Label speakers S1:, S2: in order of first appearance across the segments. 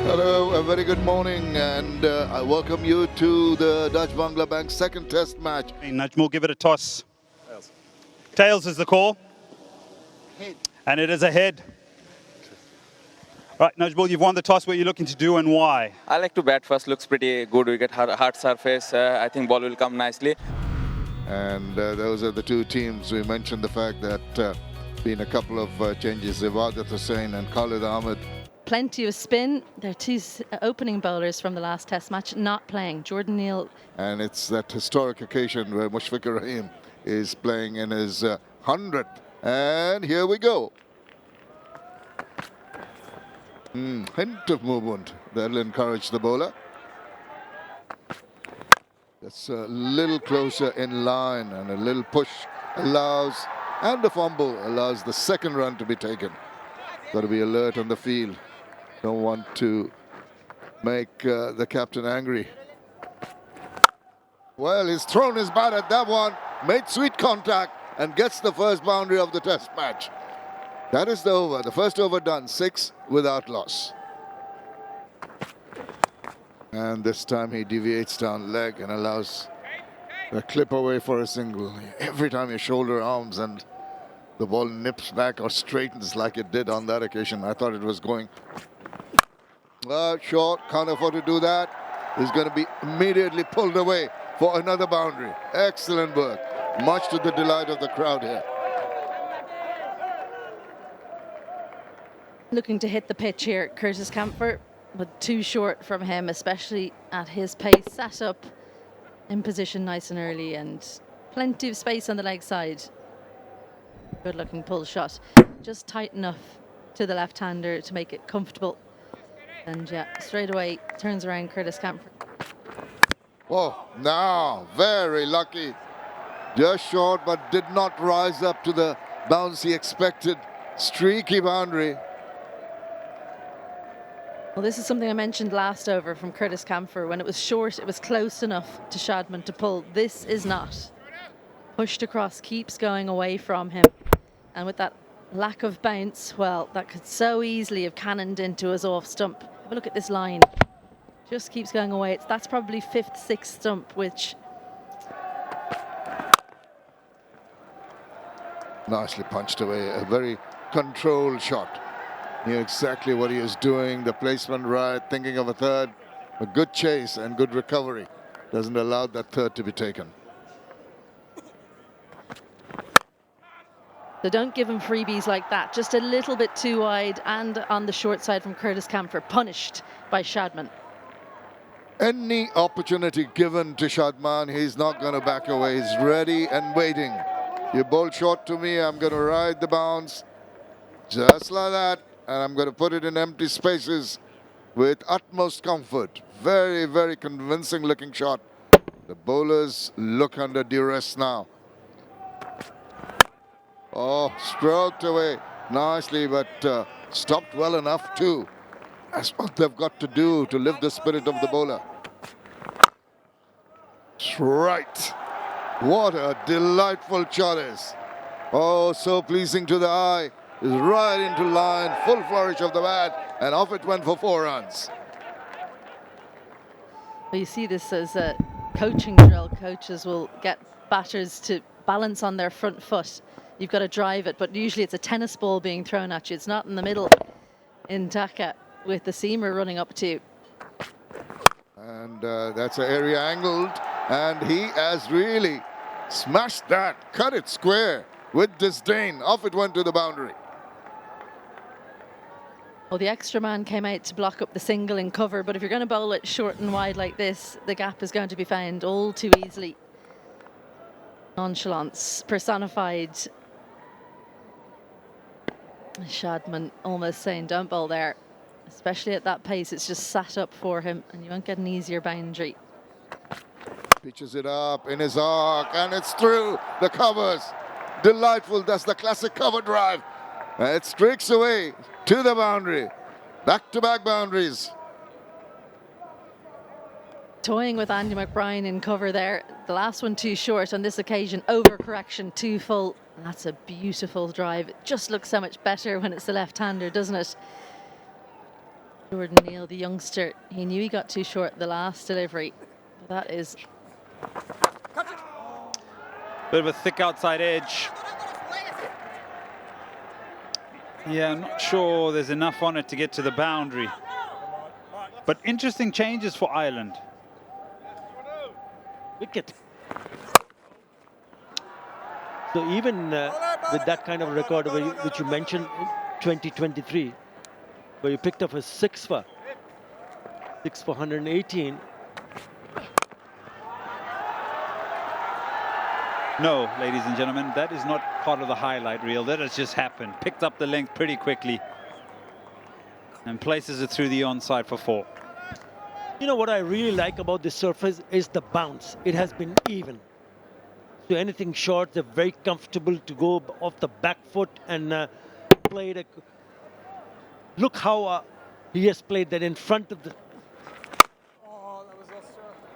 S1: Hello, a very good morning, and I welcome you to the Dutch-Bangla Bank second test match.
S2: Najmul, give it a toss. Tails is the call.
S3: Head.
S2: And it is a head. Right, Najmul, you've won the toss. What are you looking to do and why?
S3: I like to bat first. Looks pretty good. We get hard surface. I think ball will come nicely.
S1: And those are the two teams. We mentioned the fact that been a couple of changes, 𝗂𝗧𝗂𝗂𝗂 and Khalid Ahmed.
S4: Plenty of spin. There are two opening bowlers from the last test match not playing. Jordan Neal.
S1: And it's that historic occasion where Mushfiqur Rahim is playing in his 100th. And here we go. Hint of movement. That'll encourage the bowler. That's a little closer in line, and a little push allows, and a fumble allows the second run to be taken. Got to be alert on the field. Don't want to make the captain angry. Well, he's thrown his bat at that one, made sweet contact, and gets the first boundary of the test match. That is the over. The first over done, 6 without loss. And this time he deviates down leg and allows the clip away for a single. Every time you shoulder arms and the ball nips back or straightens like it did on that occasion, I thought it was going short, can't afford to do that. He's going to be immediately pulled away for another boundary. Excellent work, much to the delight of the crowd here.
S4: Looking to hit the pitch here, Curtis Camphor, but too short from him, especially at his pace. Sat up in position nice and early, and plenty of space on the leg side. Good looking pull shot. Just tight enough to the left-hander to make it comfortable. And yeah, straight away turns around Curtis Camphor.
S1: Oh, now very lucky. Just short, but did not rise up to the bounce he expected. Streaky boundary.
S4: Well, this is something I mentioned last over from Curtis Camphor. When it was short, it was close enough to Shadman to pull. This is not. Pushed across, keeps going away from him. And with that lack of bounce, well, that could so easily have cannoned into his off stump. Have a look at this line. Just keeps going away. That's probably 5th, 6th stump, which...
S1: Nicely punched away. A very controlled shot. Knew exactly what he was doing, the placement right, thinking of a third. A good chase and good recovery. Doesn't allow that third to be taken.
S4: So don't give him freebies like that. Just a little bit too wide and on the short side from Curtis Camphor. Punished by Shadman.
S1: Any opportunity given to Shadman, he's not going to back away. He's ready and waiting. You bowl short to me, I'm going to ride the bounce. Just like that. And I'm going to put it in empty spaces with utmost comfort. Very, very convincing looking shot. The bowlers look under duress now. Oh, stroked away nicely, but stopped well enough too. That's what they've got to do to lift the spirit of the bowler. That's right. What a delightful shot is. Oh, so pleasing to the eye. Is right into line, full flourish of the bat, and off it went for 4 runs.
S4: Well, you see this as a coaching drill. Coaches will get batters to balance on their front foot. You've got to drive it, but usually it's a tennis ball being thrown at you. It's not in the middle in Dhaka with the seamer running up to you.
S1: And that's an area angled, and he has really smashed that, cut it square with disdain. Off it went to the boundary.
S4: Well, the extra man came out to block up the single in cover, but if you're going to bowl it short and wide like this, the gap is going to be found all too easily. Nonchalance personified. Shadman almost saying don't bowl there, especially at that pace. It's just sat up for him and you won't get an easier boundary.
S1: Pitches it up in his arc, and it's through the covers. Delightful. That's the classic cover drive. It streaks away to the boundary. Back-to-back boundaries.
S4: Toying with Andy McBride in cover there. The last one too short. On this occasion, overcorrection too full. And that's a beautiful drive. It just looks so much better when it's the left-hander, doesn't it? Jordan Neal, the youngster, he knew he got too short the last delivery. That is
S2: Bit of a thick outside edge. Yeah, I'm not sure there's enough on it to get to the boundary. But interesting changes for Ireland.
S5: Wicket. So even with that kind of record which you mentioned in 2023, where you picked up a 6 for 118.
S2: No, ladies and gentlemen, that is not part of the highlight reel. That has just happened. Picked up the length pretty quickly and places it through the onside for 4.
S5: You know what I really like about this surface is the bounce. It has been even. So anything short, they're very comfortable to go off the back foot and play it. Look how he has played that in front of the...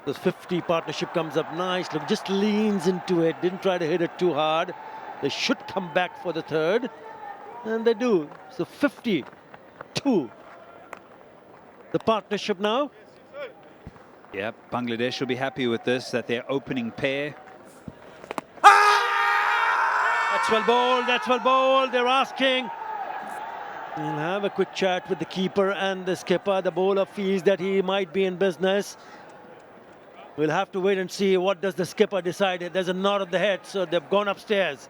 S5: The 50 partnership comes up nice. Look, just leans into it. Didn't try to hit it too hard. They should come back for the third. And they do. So 52. The partnership now.
S2: Yeah, Bangladesh will be happy with this, that their opening pair.
S5: That's well bowled. That's well bowled. They're asking. We'll have a quick chat with the keeper and the skipper. The bowler feels that he might be in business. We'll have to wait and see what does the skipper decide. There's a nod of the head, so they've gone upstairs.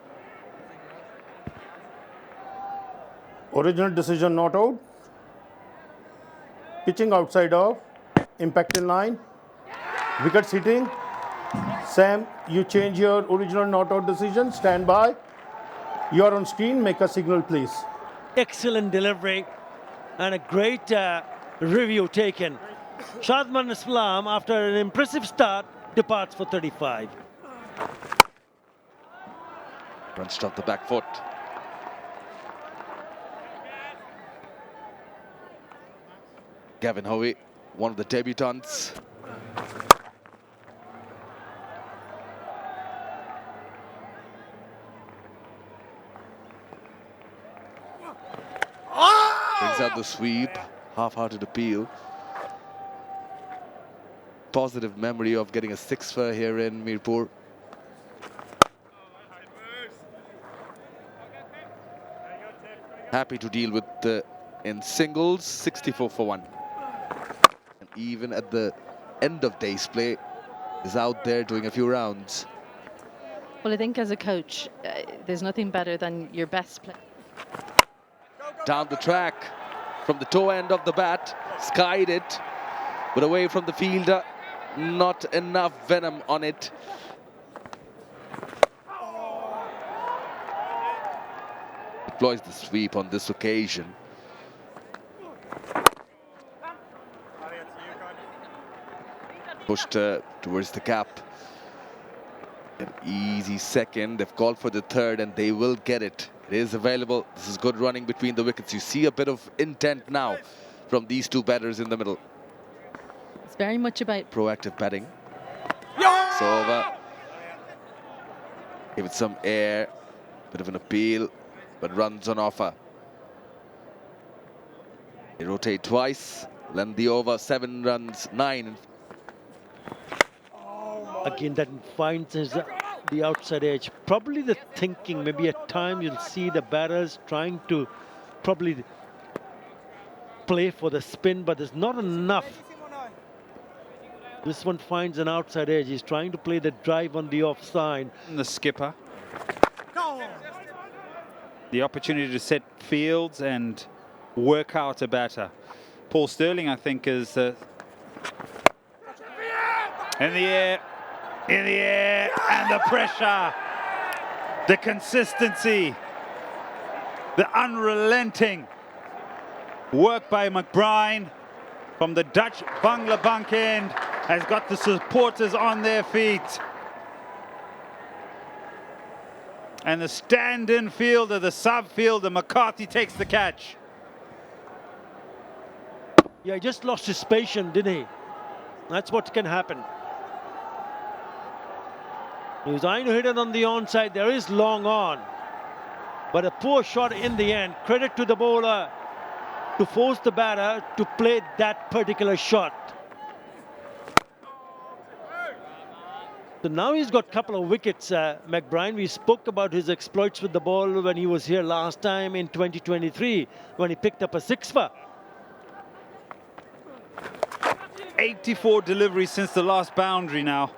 S6: Original decision not out. Pitching outside of. Impact in line. Wicket sitting. Sam, you change your original not out decision. Stand by. You are on screen. Make a signal, please.
S5: Excellent delivery and a great review taken. Shadman Islam, after an impressive start, departs for 35.
S7: Crunched off the back foot. Gavin Howe, one of the debutants. Brings out the sweep, half-hearted appeal. Positive memory of getting a 6 for here in Mirpur. Happy to deal with the in singles, 64 for 1. And even at the end of day's play, is out there doing a few rounds.
S4: well. I think as a coach, there's nothing better than your best player.
S7: Down the track from the toe end of the bat, skied it, but away from the fielder. Not enough venom on it. Deploys the sweep on this occasion. Pushed towards the cap. An easy second. They've called for the third and they will get it. It is available. This is good running between the wickets. You see a bit of intent now from these two batters in the middle.
S4: It's very much about
S7: Proactive batting. So over. Give it some air. Bit of an appeal, but runs on offer. They rotate twice. Lend the over. 7 runs, 9.
S5: Again, that finds the outside edge. Probably the thinking, maybe at times you'll see the batters trying to probably play for the spin, but there's not enough. This one finds an outside edge. He's trying to play the drive on the offside.
S2: And the skipper. The opportunity to set fields and work out a batter. Paul Stirling, I think, is in the air, and the pressure, the consistency, the unrelenting work by McBride from the Dutch Bangla bunk end has got the supporters on their feet. And the stand-in fielder, the sub-fielder, McCarthy takes the catch.
S5: Yeah, he just lost his patience, didn't he? That's what can happen. He was trying to hit it on the onside. There is long on. But a poor shot in the end. Credit to the bowler. to force the batter to play that particular shot. So now he's got a couple of wickets, McBride. We spoke about his exploits with the ball when he was here last time in 2023, when he picked up a 6-for.
S2: 84 deliveries since the last boundary now.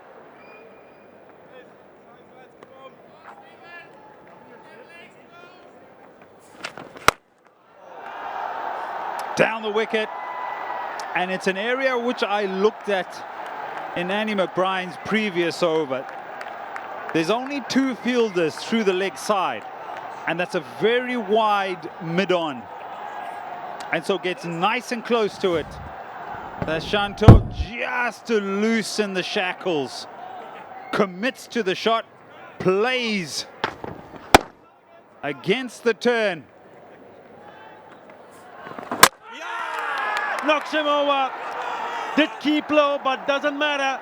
S2: Down the wicket. And it's an area which I looked at in Andy McBride's previous over. There's only 2 fielders through the leg side, and that's a very wide mid-on. And so gets nice and close to it. That's Shanto just to loosen the shackles. Commits to the shot, plays against the turn.
S5: Knocks him over. Did keep low, but doesn't matter.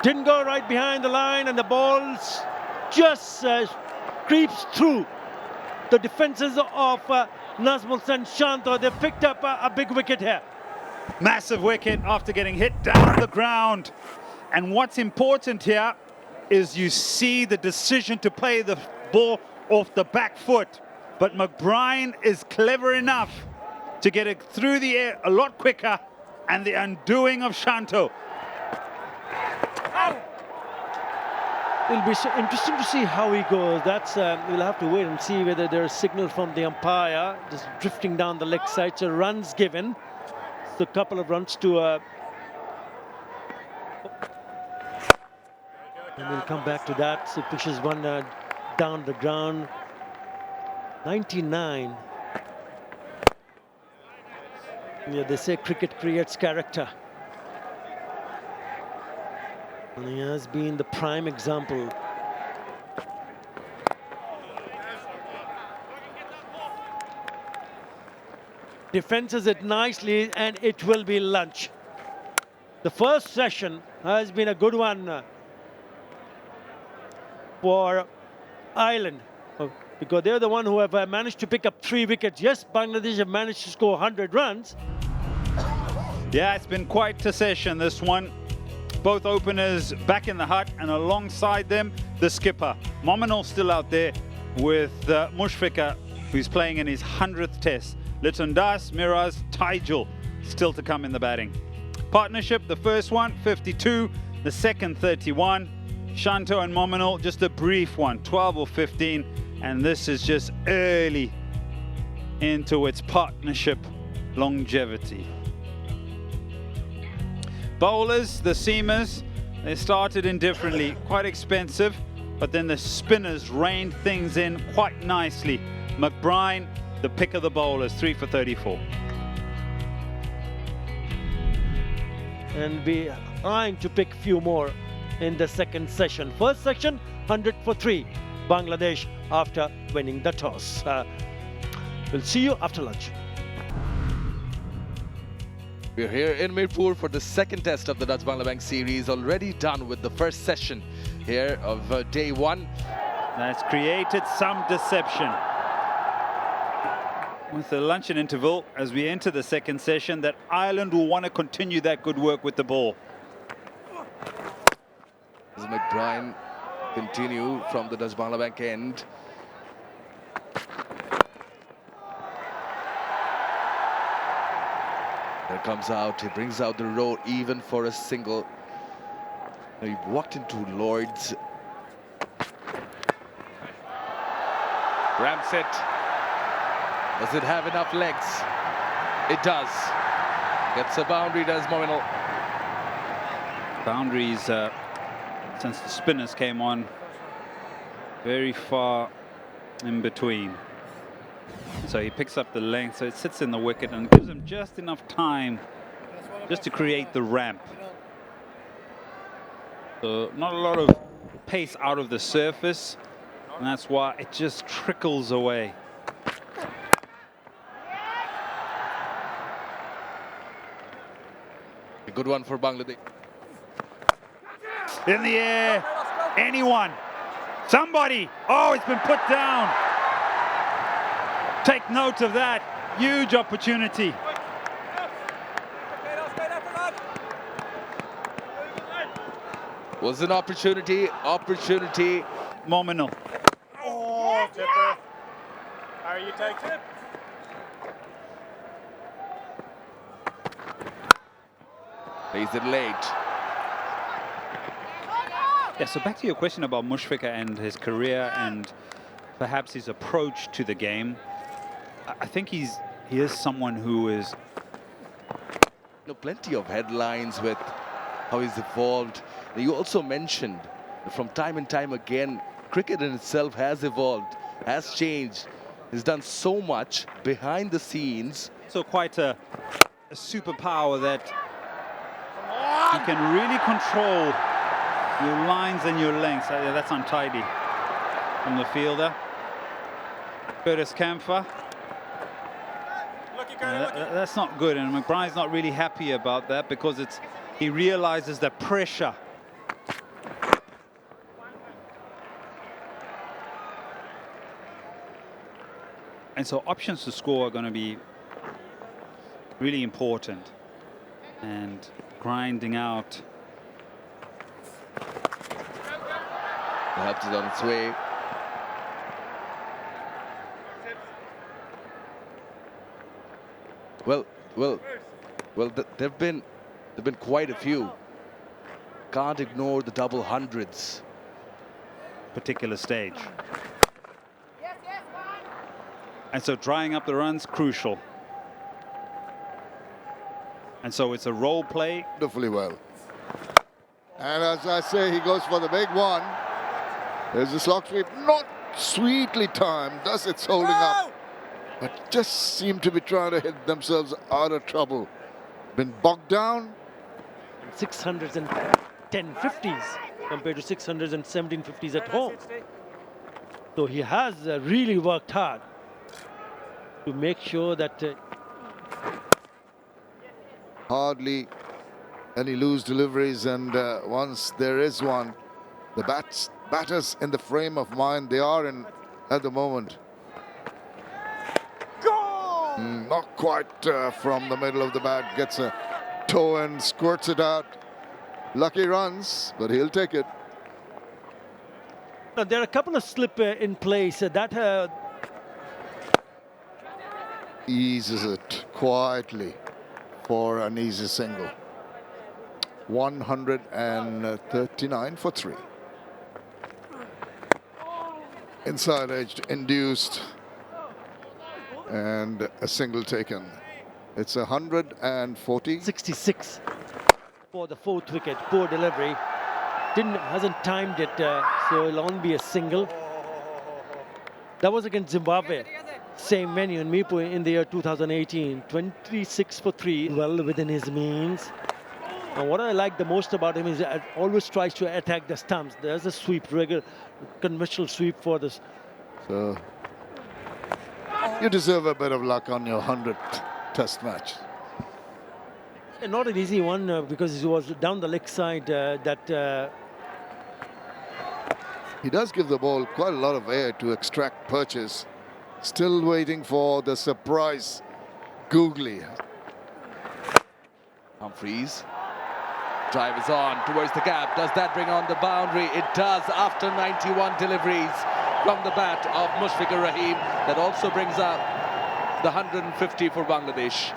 S5: Didn't go right behind the line, and the ball just creeps through the defenses of Nazmul and Shanto. They picked up a big wicket here.
S2: Massive wicket after getting hit down the ground. And what's important here is you see the decision to play the ball off the back foot. But McBride is clever enough to get it through the air a lot quicker, and the undoing of Shanto.
S5: It'll be so interesting to see how he goes. That's we'll have to wait and see whether there's a signal from the umpire just drifting down the leg side. So runs given. So a couple of runs to and we'll come back to that. So pushes one down the ground. 99. Yeah, they say cricket creates character. And he has been the prime example. Defenses it nicely, and it will be lunch. The first session has been a good one for Ireland, because they're the one who have managed to pick up 3 wickets. Yes, Bangladesh have managed to score 100 runs.
S2: Yeah, it's been quite a session, this one. Both openers back in the hut, and alongside them, the skipper. Mominal still out there with Mushfiqur, who's playing in his 100th test. Litton Das, Miraz, Tijul still to come in the batting. Partnership, the first one, 52. The second, 31. Shanto and Mominal, just a brief one, 12 or 15. And this is just early into its partnership longevity. Bowlers, the seamers, they started indifferently, quite expensive, but then the spinners reined things in quite nicely. McBride, the pick of the bowlers, 3 for 34.
S5: And be eyeing to pick a few more in the second session. First section, 100 for 3. Bangladesh after winning the toss. We'll see you after lunch.
S7: We're here in Mirpur for the second test of the Dutch Bangla series, already done with the first session here of day 1.
S2: That's created some deception. With the luncheon interval, as we enter the second session, that Ireland will want to continue that good work with the ball.
S7: As McBride continue from the Dutch Bangla end. There comes out, he brings out the row even for a single. Now he walked into Lloyd's. Ramps it. Does it have enough legs? It does. Gets a boundary, does Mominal.
S2: Boundaries, since the spinners came on, very far in between. So he picks up the length, so it sits in the wicket and gives him just enough time just to create the ramp. So not a lot of pace out of the surface, and that's why it just trickles away.
S7: A good one for Bangladesh.
S2: In the air, anyone, somebody, oh, it's been put down. Take note of that. Huge opportunity.
S7: Was an opportunity.
S2: Nominal.
S8: Oh, tipper. How are you taking it?
S7: Plays it late.
S2: Yeah, so back to your question about Mushfiqur and his career and perhaps his approach to the game. I think he is someone who is...
S7: Plenty of headlines with how he's evolved. You also mentioned from time and time again, cricket in itself has evolved, has changed. He's done so much behind the scenes.
S2: So quite a superpower that he can really control your lines and your lengths. That's untidy from the fielder. Curtis Campher. That's not good, and McBride's not really happy about that because he realizes the pressure. And so options to score are going to be really important. And grinding out.
S7: Perhaps it's on its way. Well, there've been quite a few. Can't ignore the double hundreds.
S2: Particular stage. And so drying up the runs, crucial. And so it's a role play.
S1: Wonderfully well. And as I say, he goes for the big one. There's a slog sweep, not sweetly timed, thus it's holding up. But just seem to be trying to hit themselves out of trouble. Been bogged down.
S5: 600s and 1050s compared to 600s and 1750s at home. So he has really worked hard to make sure that
S1: Hardly any loose deliveries, and once there is one, the batters in the frame of mind they are in at the moment. Not quite from the middle of the bat, gets a toe and squirts it out. Lucky runs, but he'll take it.
S5: now, there are a couple of slip in place that
S1: Eases it quietly for an easy single. 139 for 3. Inside edge induced and a single taken. It's 140.
S5: 66 for the 4th wicket. Poor delivery. Hasn't timed it, so it'll only be a single. That was against Zimbabwe. Same venue in Mipo in the year 2018. 26 for 3, well within his means. And what I like the most about him is that always tries to attack the stumps. There's a sweep, regular conventional sweep for this.
S1: So you deserve a bit of luck on your 100th test match.
S5: And not an easy one because he was down the leg side
S1: He does give the ball quite a lot of air to extract purchase. Still waiting for the surprise googly.
S7: Humphreys. Drive is on towards the gap. Does that bring on the boundary? It does after 91 deliveries from the bat of Mushfiqur Rahim. That also brings up the 150 for Bangladesh.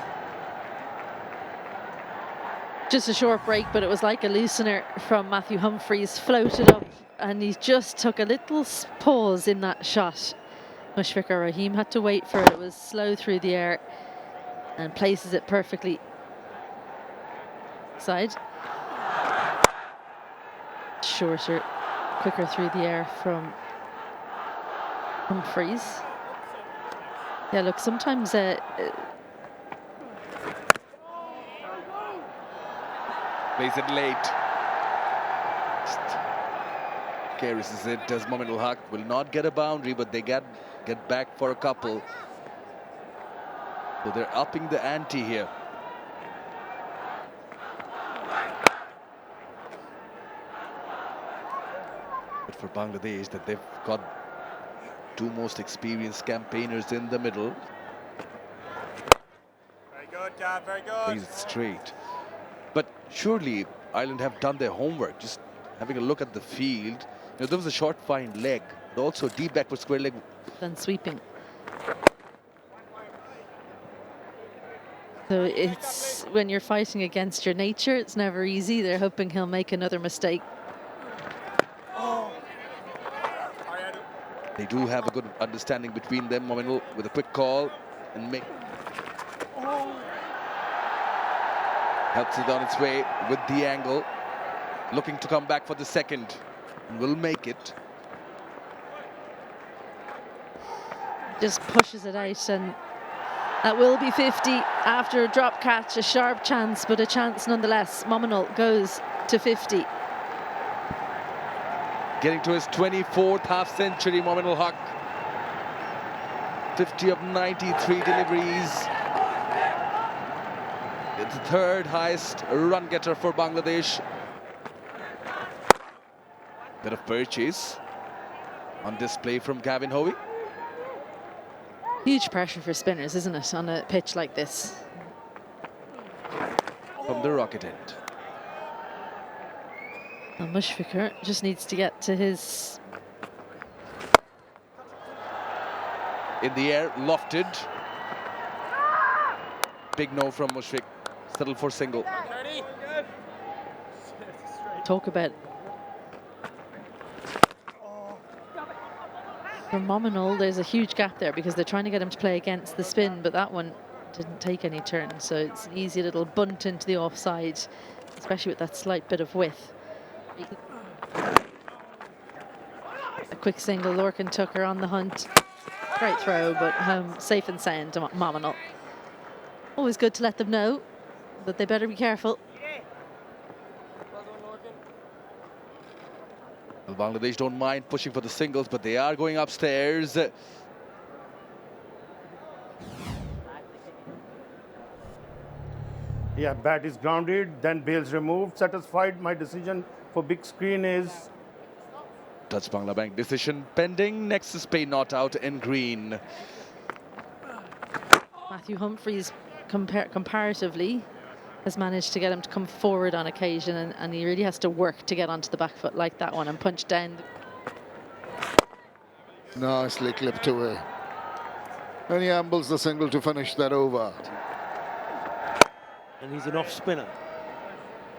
S4: Just a short break, but it was like a loosener from Matthew Humphreys, floated up, and he just took a little pause in that shot. Mushfiqur Rahim had to wait for it. It was slow through the air and places it perfectly. Side. Shorter, quicker through the air from Humphreys. Yeah, look, sometimes
S7: Plays it late. Carries it as Mohamed Al-Haq will not get a boundary, but they get back for a couple. So they're upping the ante here. But for Bangladesh, that they've got 2 most experienced campaigners in the middle.
S8: good, Gav, very good.
S7: Plays it straight. But surely Ireland have done their homework. Just having a look at the field, there was a short fine leg, but also deep backward square leg.
S4: Then sweeping. So it's when you're fighting against your nature, it's never easy. They're hoping he'll make another mistake.
S7: They do have a good understanding between them. Mominul with a quick call and make. Helps it on its way with the angle. Looking to come back for the second. And will make it.
S4: Just pushes it out, and that will be 50 after a drop catch. A sharp chance, but a chance nonetheless. Mominul goes to 50.
S7: Getting to his 24th half-century, Mominul Haq. 50 of 93 deliveries. It's the third highest run getter for Bangladesh. Bit of purchase on display from Gavin Hoey.
S4: Huge pressure for spinners, isn't it, on a pitch like this?
S7: From the rocket end.
S4: And Mushfiqur just needs to get to his...
S7: In the air, lofted. Big no from Mushfiq. Settle for single.
S4: Talk about... For Mominul, there's a huge gap there because they're trying to get him to play against the spin, but that one didn't take any turn. So it's an easy little bunt into the offside, especially with that slight bit of width. A quick single, Lorcan took her on the hunt. Great throw, but home safe and sound to Mominul. Always good to let them know that they better be careful.
S7: Well, Bangladesh don't mind pushing for the singles, but they are going upstairs.
S6: Yeah, bat is grounded, then bails removed. Satisfied, my decision for big screen is...
S7: Touch Bangla Bank decision pending. Next is Spain not out in green.
S4: Matthew Humphries, comparatively, has managed to get him to come forward on occasion, and he really has to work to get onto the back foot like that one and punch down.
S1: Nicely clipped away. And he ambles the single to finish that over.
S5: And he's an off spinner.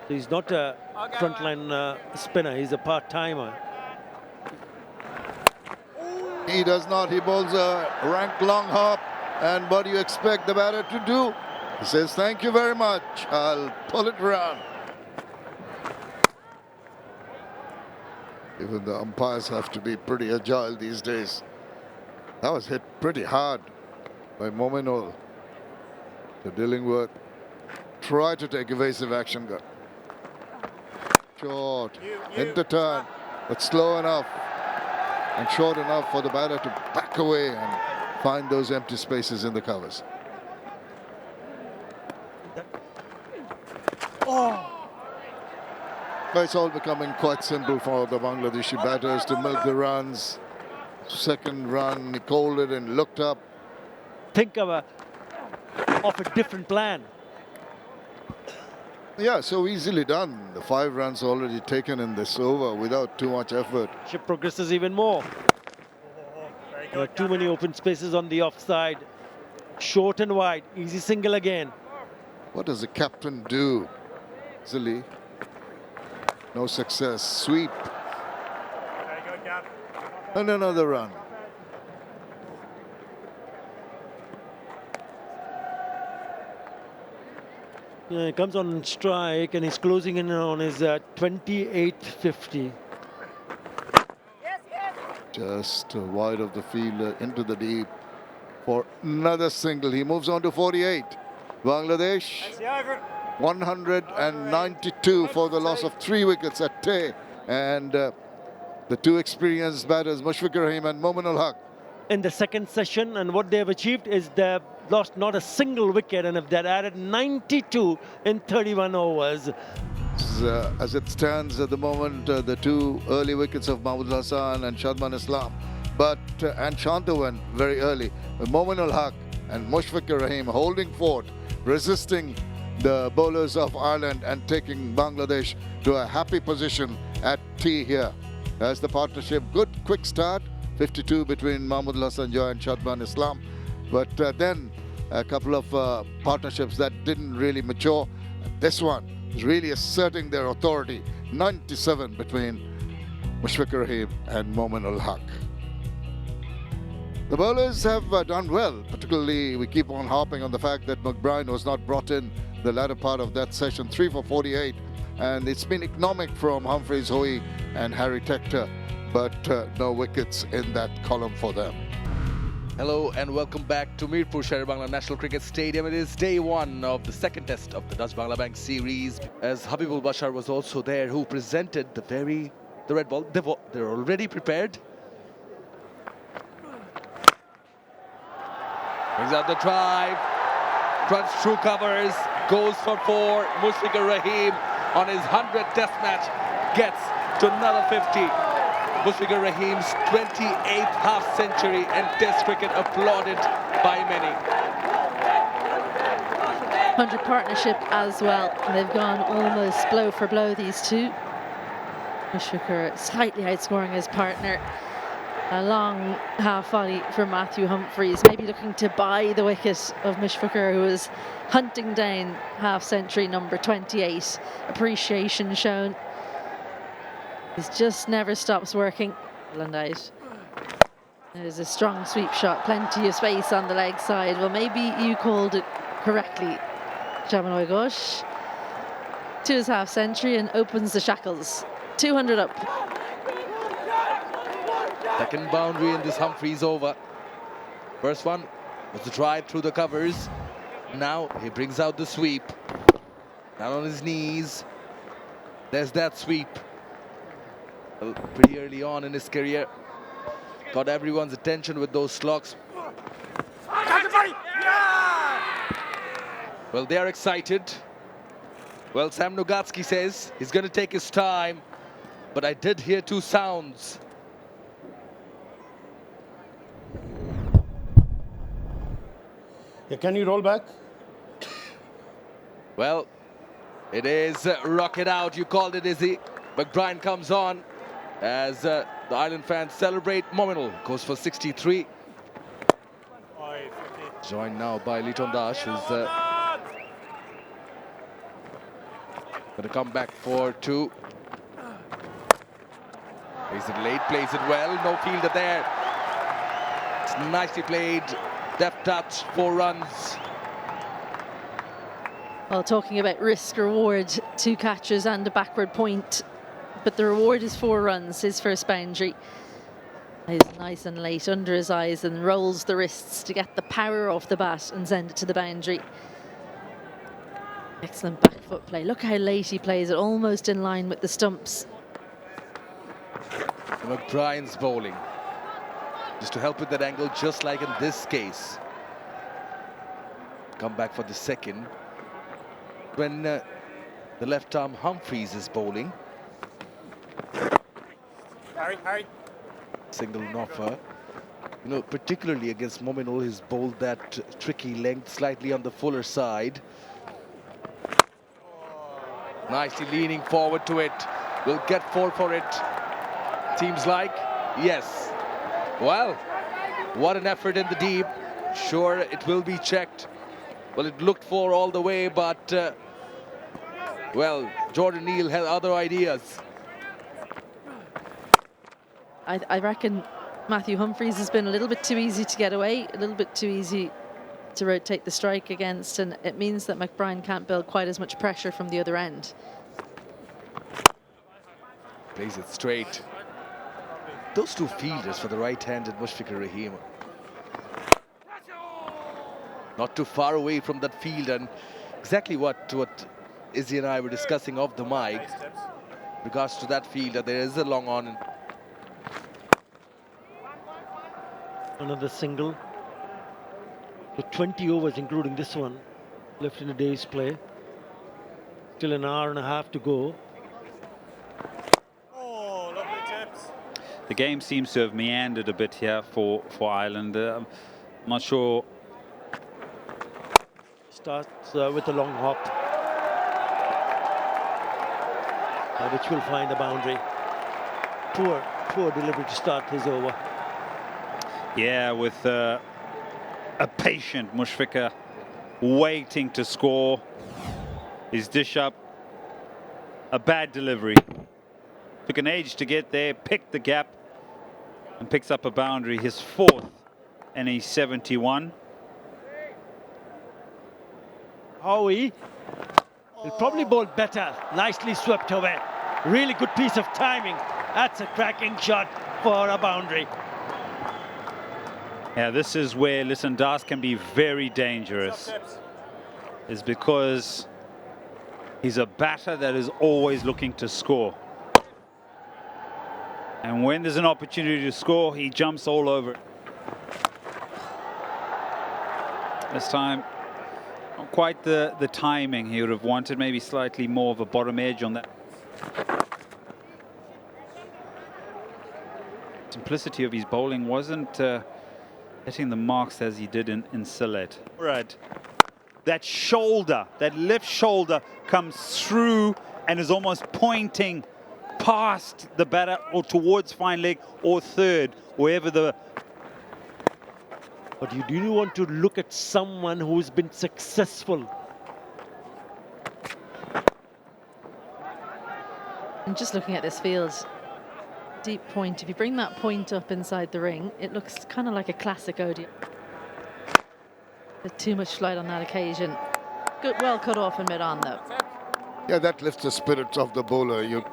S5: He's not a frontline spinner, he's a part-timer.
S1: He does not. He bowls a rank long hop. And what do you expect the batter to do? He says, thank you very much. I'll pull it around. Even the umpires have to be pretty agile these days. That was hit pretty hard by Mominul. The Dillingworth tried to take evasive action. Got short, into turn, but slow enough and short enough for the batter to back away and find those empty spaces in the covers. But it's all becoming quite simple for the Bangladeshi batters to milk the runs. Second run, he called it and looked up.
S5: Think of a different plan.
S1: Yeah, so easily done. The 5 runs already taken in this over without too much effort.
S5: Ship progresses even more. There are too many open spaces on the offside. Short and wide, easy single again.
S1: What does the captain do? Easily. No success. Sweep.
S8: Very good, Gav.
S1: And another run.
S5: He comes on strike and he's closing in on his 28-50.
S1: Just wide of the field, into the deep for another single. He moves on to 48. Bangladesh, 192 for the loss of 3 wickets at Tay. And the 2 experienced batters, Mushfiqur Rahim and Mominul Haq.
S5: In the second session, and what they've achieved is they've lost not a single wicket, and if they'd added 92 in 31 overs.
S1: As it stands at the moment, the 2 early wickets of Mahmud Hassan and Shadman Islam, and Shanta went very early. Mominul Haq and Mushfiqur Rahim holding fort resisting the bowlers of Ireland and taking Bangladesh to a happy position at tee here. As the partnership, good quick start, 52 between Mahmood Hassan Joy and Shadman Islam, but then a couple of partnerships that didn't really mature. This one is really asserting their authority, 97 between Mushfiqur Rahim and Momin ul Haq. The bowlers have done well, particularly we keep on harping on the fact that McBride was not brought in the latter part of that session, 3 for 48, and it's been economic from Humphreys Hoey and Harry Tector, but no wickets in that column for them.
S7: Hello and welcome back to Mirpur Sher-e-Bangla National Cricket Stadium. It is day one of the second test of the Dutch Bangla Bank series, as Habibul Bashar was also there, who presented the red ball. They're already prepared. Brings out the drive, runs through covers, goes for 4. Mushfiqur Rahim on his 100th test match gets to another 50. Mushfiqur Rahim's 28th half-century and test cricket applauded by many.
S4: 100 partnership as well. They've gone almost blow for blow, these two. Mushfiqur slightly outscoring his partner. A long half volley for Matthew Humphreys, maybe looking to buy the wicket of Mushfiqur, who is hunting down half-century number 28. Appreciation shown. He just never stops working. And out. There's a strong sweep shot, plenty of space on the leg side. Well, maybe you called it correctly, Shadman Ghosh. To his half-century and opens the shackles. 200 up.
S7: Second boundary in this Humphreys over. First one was the drive through the covers. Now he brings out the sweep. Down on his knees. There's that sweep. Well, pretty early on in his career. Got everyone's attention with those slogs. Well, they are excited. Well, Sam Nugatsky says he's going to take his time. But I did hear 2 sounds.
S6: Yeah, can you roll back?
S7: Well, it is rocket out. You called it, Izzy. McBride comes on as the Ireland fans celebrate. Mominal goes for 63. Joined now by Liton Dash, who's going to come back for 2. Plays it late, plays it well. No fielder there. It's nicely played. Deft touch, 4 runs.
S4: Well, talking about risk reward, 2 catches and a backward point, but the reward is 4 runs, his first boundary. He's nice and late under his eyes and rolls the wrists to get the power off the bat and send it to the boundary. Excellent back foot play. Look how late he plays it, almost in line with the stumps.
S7: McBride's bowling, just to help with that angle, just like in this case. Come back for the second. When the left arm Humphreys is bowling.
S8: Harry.
S7: Single offer. You know, particularly against Mominul, he's bowled that tricky length slightly on the fuller side. Nicely leaning forward to it. Will get 4 for it. Seems like, yes. Well, what an effort in the deep. Sure, it will be checked. Well, it looked for all the way, but, well, Jordan Neal had other ideas.
S4: I reckon Matthew Humphreys has been a little bit too easy to get away, a little bit too easy to rotate the strike against, and it means that McBride can't build quite as much pressure from the other end.
S7: Plays it straight. Those 2 fielders for the right-handed Mushfiqur Rahim. Not too far away from that field, and exactly what Izzy and I were discussing off the mic. In regards to that fielder, there is a long on.
S5: Another single. With 20 overs, including this one, left in a day's play. Still an hour and a half to go.
S8: Oh, lovely tips.
S2: The game seems to have meandered a bit here for Ireland. I'm not sure
S5: starts with a long hop, which will find a boundary. Poor delivery to start his over.
S2: Yeah, with a patient Mushfiqah waiting to score. His dish up. A bad delivery. Took an age to get there, picked the gap, and picks up a boundary. His fourth, and he's 71.
S5: 𝗂𝗄𝗯 will probably bowl better. Nicely swept away. Really good piece of timing. That's a cracking shot for a boundary.
S2: Yeah, this is where Das can be very dangerous. Is because he's a batter that is always looking to score. And when there's an opportunity to score, he jumps all over it. This time, not quite the timing he would have wanted, maybe slightly more of a bottom edge on that. Simplicity of his bowling wasn't hitting the marks as he did in Sylhet. Right. That shoulder, that left shoulder comes through and is almost pointing past the batter or towards fine leg or third, wherever the...
S5: But you do want to look at someone who's been successful.
S4: And just looking at this field, deep point, if you bring that point up inside the ring, it looks kind of like a classic ODI. Too much flight on that occasion. Good, well cut off in mid-on though.
S1: Yeah, that lifts the spirits of the bowler. You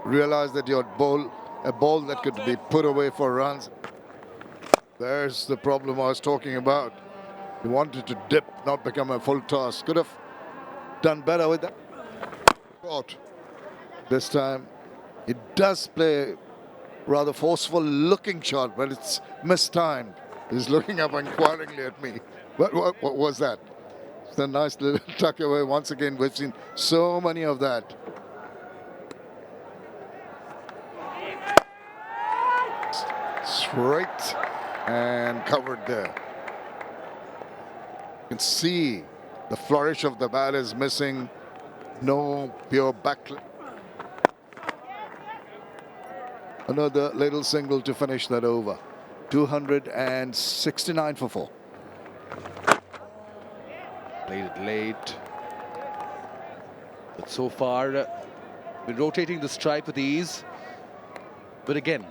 S1: realize that your a ball that could be put away for runs. There's the problem I was talking about. You wanted to dip, not become a full toss. Could have done better with that. Short. This time, it does play rather forceful looking shot, but it's mistimed. He's looking up inquiringly at me. What was that? It's a nice little tuck away. Once again, we've seen so many of that. Straight and covered there. You can see the flourish of the bat is missing. No pure back. Another little single to finish that over. 269 for 4.
S7: Played it late. But so far, been rotating the strike with ease. But again,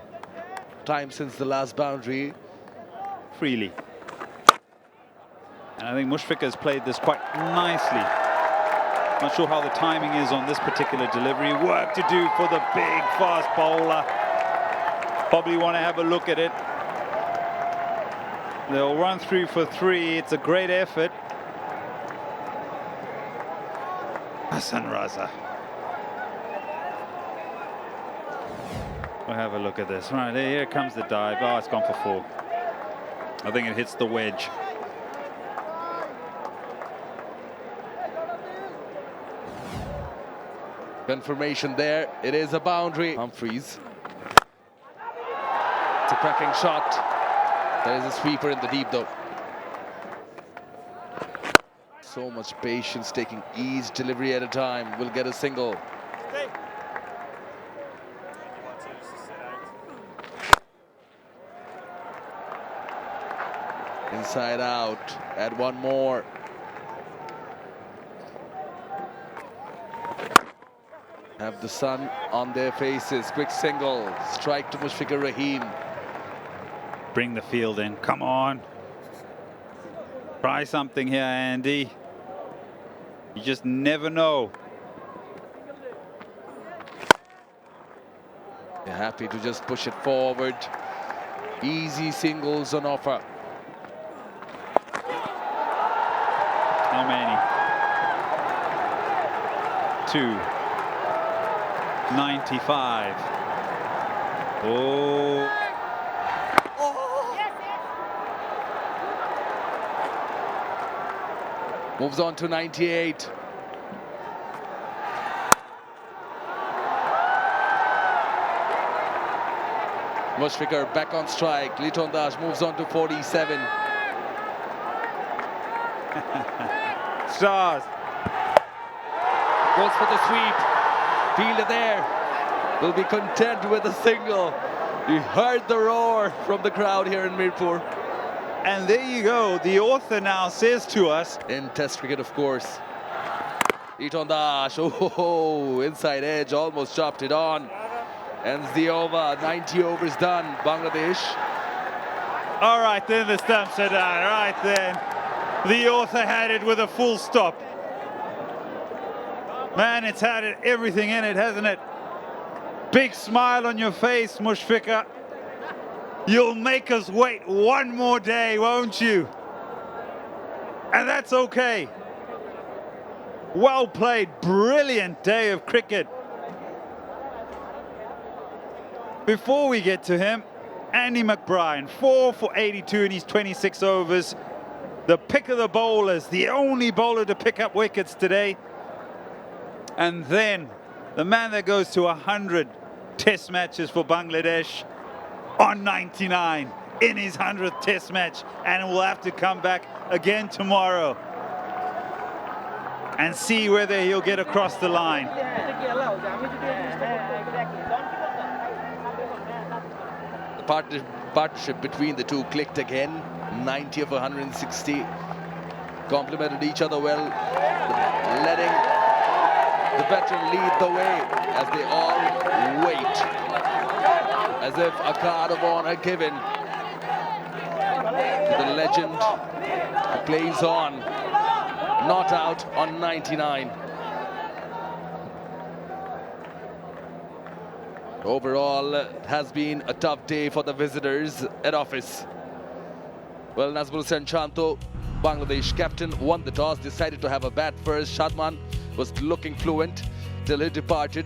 S7: time since the last boundary.
S2: Freely. And I think Mushfiqah has played this quite nicely. Not sure how the timing is on this particular delivery. Work to do for the big fast bowler. Probably want to have a look at it. They'll run through for 3. It's a great effort. Hassan Raza. We'll have a look at this. Right, here comes the dive. Oh, it's gone for 4. I think it hits the wedge.
S7: Confirmation there. It is a boundary. Humphreys. It's a cracking shot. There is a sweeper in the deep though. So much patience, taking each delivery at a time. Will get a single. Inside out. Add one more. Have the sun on their faces. Quick single. Strike to Mushfiqur Rahim.
S2: Bring the field in. Come on. Try something here, Andy. You just never know.
S7: They're happy to just push it forward. Easy singles on offer.
S2: How many? 295. Oh.
S7: Moves on to 98. Mushfiqur back on strike. Liton Das moves on to 47.
S2: stars.
S7: Goes for the sweep. Fielder there. Will be content with a single. You heard the roar from the crowd here in Mirpur.
S2: And there you go. The author now says to us,
S7: In Test cricket, of course. 𝗿𝗺𝗀𝗃. Oh, inside edge, almost chopped it on. Ends the over. 90 overs done. Bangladesh.
S2: all right then, the stumps are down. Right then. The author had it with a full stop. Man, it's had everything in it, hasn't it? Big smile on your face, Mushfiqah. You'll make us wait one more day, won't you? And that's okay. Well played, brilliant day of cricket. Before we get to him, Andy McBride, 4 for 82 in his 26 overs. The pick of the bowlers, the only bowler to pick up wickets today. And then the man that goes to 100 test matches for Bangladesh on 99 in his 100th test match, and will have to come back again tomorrow and see whether he'll get across the line.
S7: The partnership between the two clicked again. 90 of 160. Complemented each other well. Letting the veteran lead the way as they all wait. As if a card of honor given to the legend who plays on. Not out on 99. Overall, it has been a tough day for the visitors at office. Well, Nazmul Hussain Chanto, Bangladesh captain, won the toss, decided to have a bat first. Shadman was looking fluent till he departed.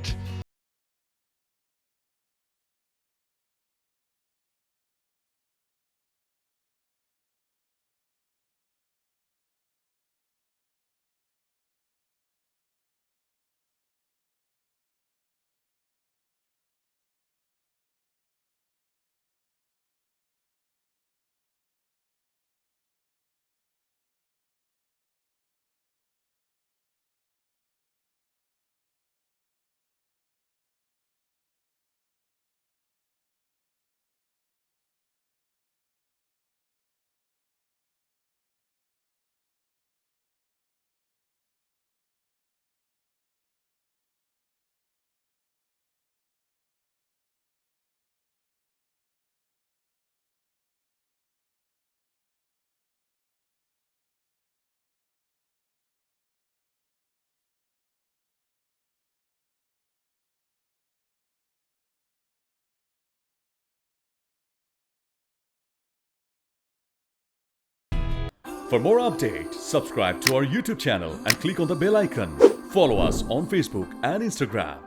S9: For more updates, subscribe to our YouTube channel and click on the bell icon. Follow us on Facebook and Instagram.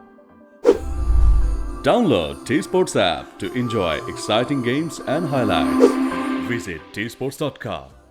S9: Download 𝗃 Sports app to enjoy exciting games and highlights. Visit 𝗃sports.com.